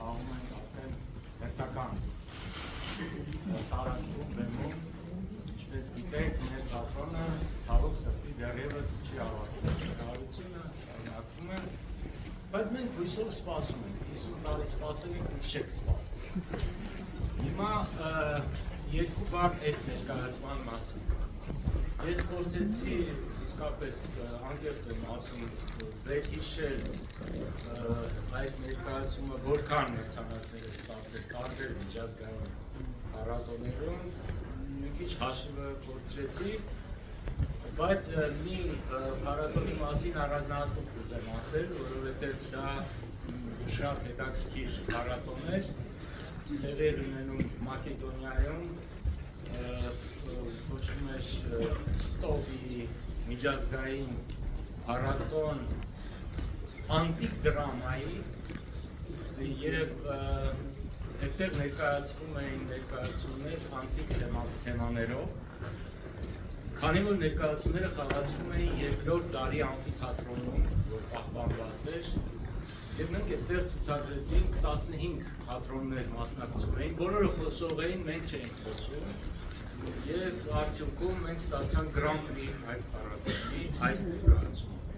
խաղում ենք արդեն հերթական տարածքում բեմում, ինչպես գիտեք, մեր թատրոնը ցավոք սրտի դեռևս չի ավարտվել, շնորհավորությունը շարունակվում է, բայց մենք հույսով սպասում ենք, 50 տարի սպասել ենք, ինչ չեք սպասել։ Հիմա երկու բառ այս ներկայացման մասին։ Ես փորձեցի իսկապես անկեղծ եմ ասում վերհիշել այս ներկայացումը որքան մրցանակներ է ստացել տարբեր միջազգային փառատոներում, մի քիչ հաշիվը փորձեցի, բայց մի փառատոնի մասին առանձնահատուկ կուզեմ ասել, որովհետև դա շատ հետաքրքիր փառատոն էր, տեղի էր ունենում Մակեդոնիայում, կոչվում էր Ստովի միջազգային փառատոն անտիկ դրամայի և այդտեղ ներկայացվում էին ներկայացումներ անտիկ թեմաներով, քանի որ ներկայացումները խաղացվում էին երկրորդ դարի ամֆիթատրոնում, որ պահպանված էր, և մենք այդտեղ ցուցադրեցինք 15 թատրոններ մասնակցում էին, բոլորը խոսող էին, մենք չէինք խոսում, և արդյունքում մենք ստացանք Grand Prix այդ փառատոնի այս ներկայացումը։